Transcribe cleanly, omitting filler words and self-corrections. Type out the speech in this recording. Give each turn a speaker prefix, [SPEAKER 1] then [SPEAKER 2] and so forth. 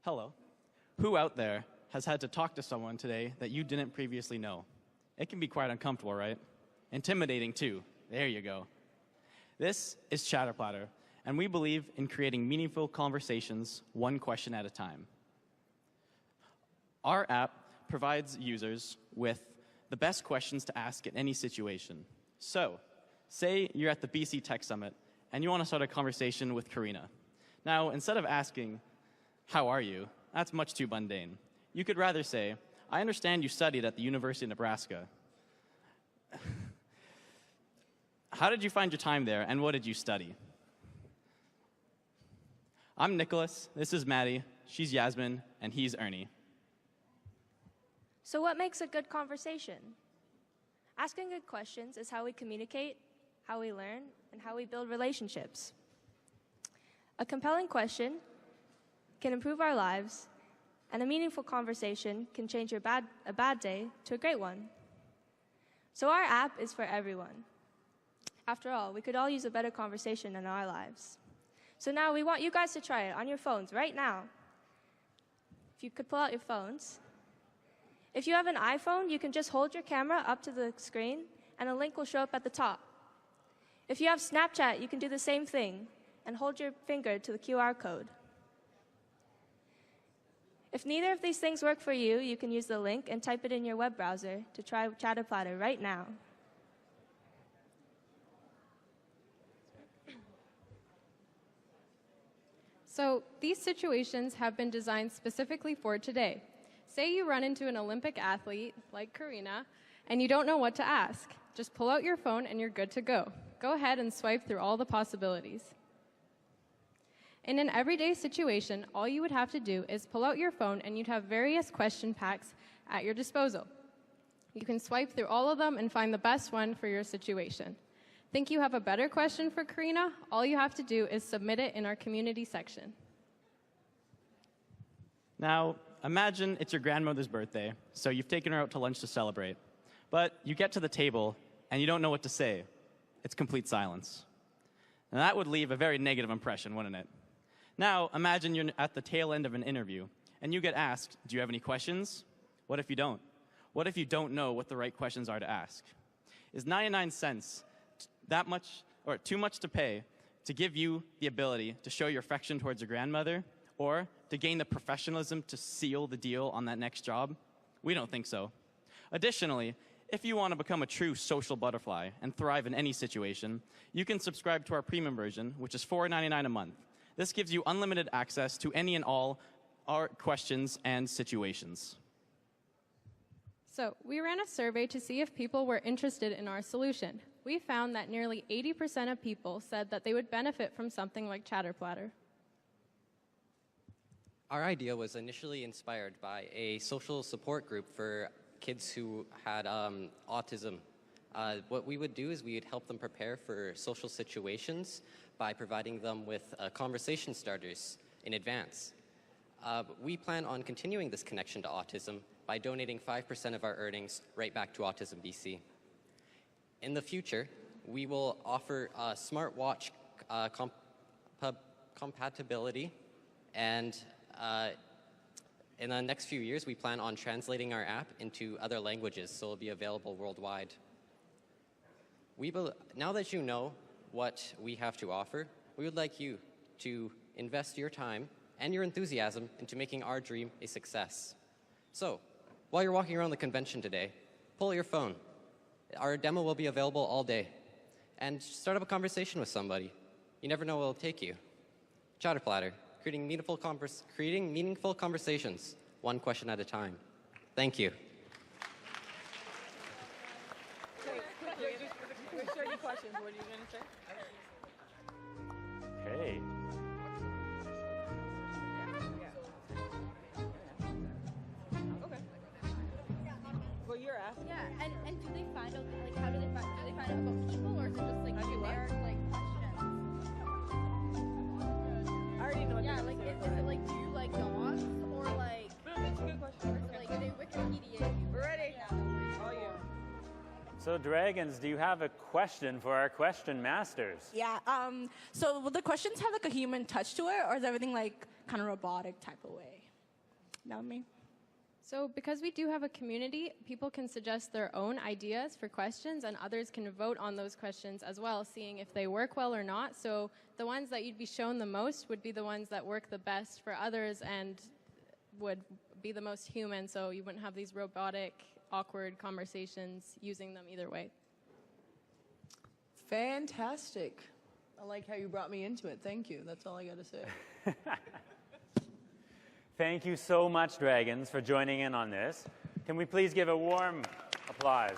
[SPEAKER 1] Hello. Who out there has had to talk to someone today that you didn't previously know? It can be quite uncomfortable, right? Intimidating, too. There you go. This is ChatterPlatter, and we believe in creating meaningful conversations one question at a time. Our app provides users with the best questions to ask in any situation. So, say you're at the BCTECH Summit, and you want to start a conversation with Karina. Now, instead of asking, "How are you?" that's much too mundane. You could rather say, "I understand you studied at the University of Nebraska. How did you find your time there, and what did you study?" I'm Nicholas, this is Maddie, she's Yasmin, and he's Ernie.
[SPEAKER 2] So what makes a good conversation? Asking good questions is how we communicate, how we learn, and how we build relationships. A compelling question can improve our lives, and a meaningful conversation can change a bad day to a great one. So our app is for everyone. After all, we could all use a better conversation in our lives. So now we want you guys to try it on your phones right now. If you could pull out your phones. If you have an iPhone, you can just hold your camera up to the screen, and a link will show up at the top. If you have Snapchat, you can do the same thing and hold your finger to the QR code. If neither of these things work for you, you can use the link and type it in your web browser to try ChatterPlatter right now.
[SPEAKER 3] So these situations have been designed specifically for today. Say you run into an Olympic athlete, like Karina, and you don't know what to ask. Just pull out your phone and you're good to go. Go ahead and swipe through all the possibilities. In an everyday situation, all you would have to do is pull out your phone and you'd have various question packs at your disposal. You can swipe through all of them and find the best one for your situation. Think you have a better question for Karina? All you have to do is submit it in our community section.
[SPEAKER 1] Now, imagine it's your grandmother's birthday, so you've taken her out to lunch to celebrate. But you get to the table, and you don't know what to say. It's complete silence. Now, that would leave a very negative impression, wouldn't it? Now, imagine you're at the tail end of an interview, and you get asked, "Do you have any questions?" What if you don't? What if you don't know what the right questions are to ask? Is 99 cents that much, or too much to pay to give you the ability to show your affection towards your grandmother, or to gain the professionalism to seal the deal on that next job? We don't think so. Additionally, if you want to become a true social butterfly and thrive in any situation, you can subscribe to our premium version, which is $4.99 a month. This gives you unlimited access to any and all our questions and situations.
[SPEAKER 3] So we ran a survey to see if people were interested in our solution. We found that nearly 80% of people said that they would benefit from something like ChatterPlatter.
[SPEAKER 4] Our idea was initially inspired by a social support group for kids who had autism. What we would do is we would help them prepare for social situations by providing them with conversation starters in advance. We plan on continuing this connection to autism by donating 5% of our earnings right back to Autism BC. In the future, we will offer smartwatch compatibility, and in the next few years, we plan on translating our app into other languages, so it'll be available worldwide. Now that you know what we have to offer, we would like you to invest your time and your enthusiasm into making our dream a success. So, while you're walking around the convention today, pull out your phone. Our demo will be available all day. And start up a conversation with somebody. You never know where it'll take you. ChatterPlatter, creating meaningful conversations, one question at a time. Thank you.
[SPEAKER 5] Wait, quickly, just show you questions. What are you going to say?
[SPEAKER 6] Okay.
[SPEAKER 5] Okay. Well, you're asking.
[SPEAKER 7] Yeah, and do they find out, like, how do they find out about people, or is it just, like, generic, like, questions?
[SPEAKER 5] I already know what
[SPEAKER 7] Yeah,
[SPEAKER 5] you're
[SPEAKER 7] like,
[SPEAKER 5] saying.
[SPEAKER 7] is it, like, do you like dogs, or, like,
[SPEAKER 5] That's a good question.
[SPEAKER 7] or is it, like, do they Wikipedia you?
[SPEAKER 5] We're ready. All you.
[SPEAKER 6] So, Dragons, do you have a question for our question masters?
[SPEAKER 8] Yeah, so will the questions have like a human touch to it, or is everything like kind of robotic type of way?
[SPEAKER 5] Now me.
[SPEAKER 3] So because we do have a community, people can suggest their own ideas for questions, and others can vote on those questions as well, seeing if they work well or not. So the ones that you'd be shown the most would be the ones that work the best for others and would be the most human, so you wouldn't have these robotic, awkward conversations using them either way.
[SPEAKER 8] Fantastic. I like how you brought me into it. Thank you. That's all I got to say.
[SPEAKER 6] Thank you so much, Dragons, for joining in on this. Can we please give a warm applause?